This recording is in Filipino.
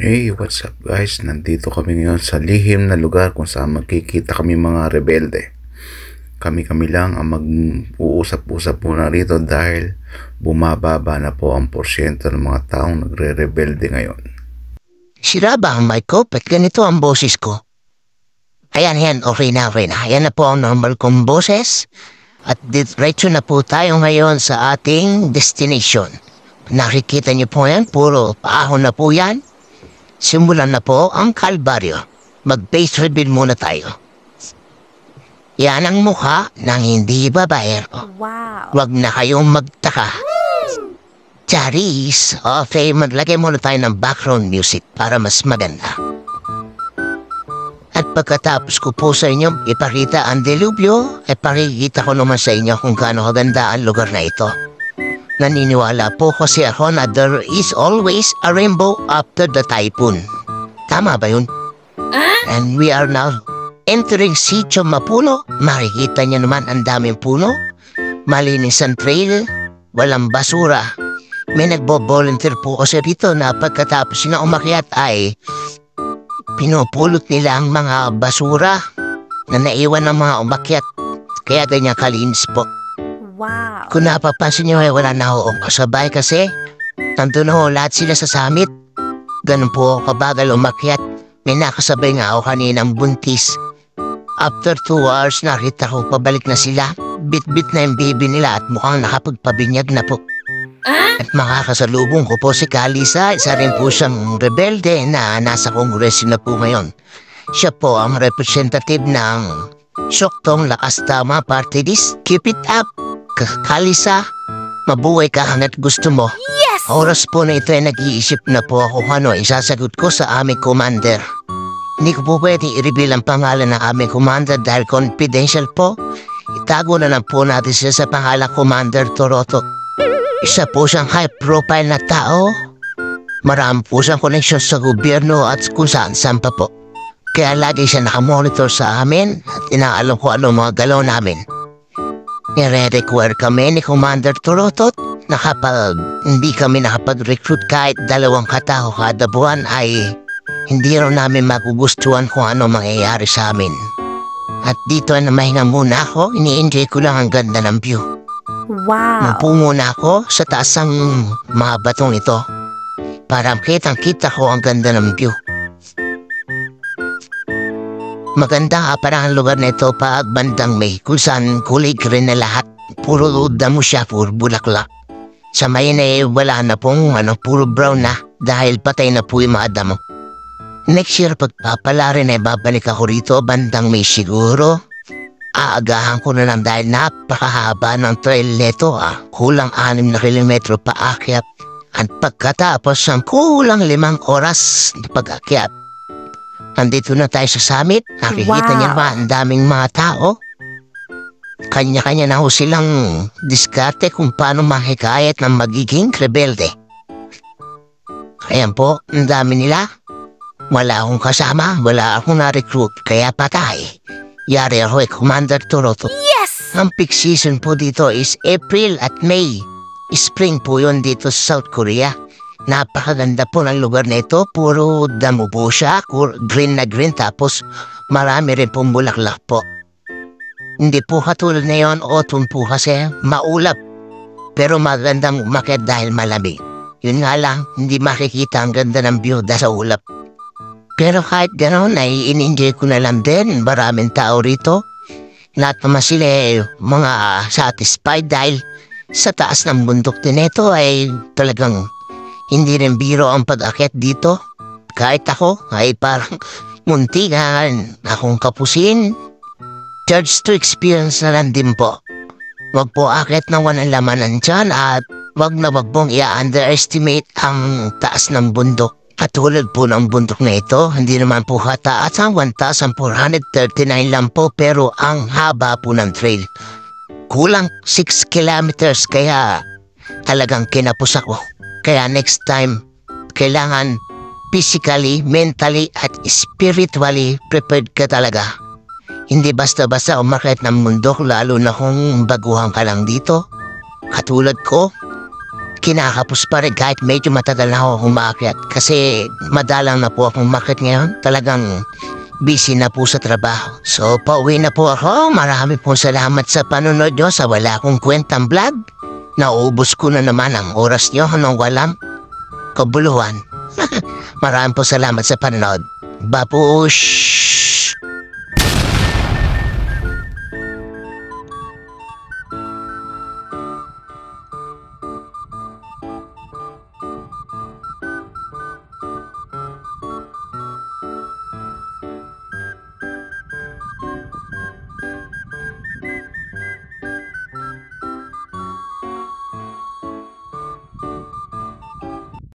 Hey, what's up guys? Nandito kami ngayon sa lihim na lugar kung saan magkikita kami mga rebelde. Kami-kami lang ang mag-uusap-usap muna rito dahil bumababa na po ang porsyento ng mga taong nagre-rebelde ngayon. Sira ba ang mic ko? Ba't ganito ang boses ko? Ayan, okay na. Ayan na po ang normal kong boses. At diretso na po tayo ngayon sa ating destination. Nakikita niyo po yan, puro paahon na po yan. Simulan na po ang kalbaryo. Mag-face reveal muna tayo. Yan ang mukha ng hindi babaero. Wow. Huwag na kayong magtaka. Charis, okay, maglagay muna tayo ng background music para mas maganda. At pagkatapos ko po sa inyo ipakita ang delubyo, pakikita ko naman sa inyo kung gaano kaganda ang lugar na ito. Naniniwala po kasi ako na there is always a rainbow after the typhoon. Tama ba yun? And we are now entering Sitio Mapuno. Makikita niyo naman ang daming puno. Malinis ang trail. Walang basura. May nagbo-volunteer po kasi dito na pagkatapos na umakyat ay pinupulot nila ang mga basura na naiwan ng mga umakyat. Kaya ganyan kalinis po. Wow. Kung napapansin nyo ay wala na akong kasabay kasi nandun ho lahat sila sa summit. Ganun po kabagal umakyat. May nakasabay nga ako kaninang buntis. After 2 hours nakita ko pabalik na sila. Bit-bit na yung baby nila at mukhang nakapagpabinyag na po. At makakasalubong ko po si Kalisa. Isa rin po siyang rebelde na nasa kongreso na po ngayon. Siya po ang representative ng Syoktong Lakas Tama Party List. Keep it up! Kalisa, mabuhay ka hanggat gusto mo. Yes! Oras po na ito ay nag-iisip na po ako kung ano isasagot ko sa aming commander. Hindi ko po pwede i-reveal ang pangalan ng aming commander dahil confidential po. Itago na lang po natin siya sa pangalan Commander Toroto. Isa po siyang high profile na tao. Marami po siyang connection sa gobyerno at kung saan-saan pa po. Kaya lagi siya nakamonitor sa amin at inaalam ko ano mga galaw namin. Nire-require kami ni Commander Torotot na kapag hindi kami nakapag-recruit kahit 2 katao kada buwan ay hindi rin namin magugustuhan kung ano mangyayari sa amin. At dito na mahinga muna ako, ini-enjoy ko lang ang ganda ng view. Wow. Mapo muna ako sa taas ng mga batong ito para kitang-kita ko ang ganda ng view. Maganda parang ang lugar na ito pag bandang May kung saan kulay green na lahat. Puro damo siya, puro bulaklak. Sa May na wala na pong puro brown na dahil patay na po yung mga damo. Next year pagpapala rin babalik ako rito bandang May siguro. Aagahan ko na lang dahil napakahaba ng trail nito Kulang 6 na kilometro paakyat at pagkatapos ng kulang 5 oras na pag-akyat. Nandito na tayo sa summit. Nakikita niyo ba ang daming mga tao? Kanya-kanya na ho silang diskarte kung paano mahikayat ng magiging rebelde. Ayan po, ang dami nila. Wala akong kasama, wala akong na-recruit, kaya patay. Yari ako Commander Toroto. Yes! Ang peak season po dito is April at May. Spring po yun dito sa South Korea. Napakaganda po ng lugar na ito. Puro damo po siya. Green na green. Tapos marami rin pong bulaklak po. Hindi po katulad na yun. Autumn po kasi maulap. Pero magandang umakyat dahil malamig. Yun nga lang, hindi makikita ang ganda ng view dahil sa ulap. Pero kahit gano'n ay in-enjoy ko na lang din. Maraming tao rito. Lahat naman sila mga satisfied dahil sa taas ng bundok din ito ay talagang hindi rin biro ang pag-akyat dito. Kahit ako ay parang muntikan akong kapusin. Judge to experience na lang din po. Wag po akyat na walang lamanan dyan at wag pong i-underestimate ang taas ng bundok. Katulad po ng bundok na ito, hindi naman po kataas ang 1,439 lang po pero ang haba po ng trail. Kulang 6 kilometers kaya talagang kinapos ako. Kaya next time, kailangan physically, mentally, at spiritually prepared ka talaga. Hindi basta-basta umakyat ng mundo lalo na kung baguhan ka lang dito. Katulad ko, kinakapos pa rin kahit medyo matagal na ako umakyat kasi madalang na po akong umakyat ngayon. Talagang busy na po sa trabaho. So, pauwi na po ako. Marami pong salamat sa panunod nyo sa wala akong kwentang vlog. Naubos ko na naman ang oras nyo nang walang kabuluhan. Maraming po salamat sa panonood. Babush!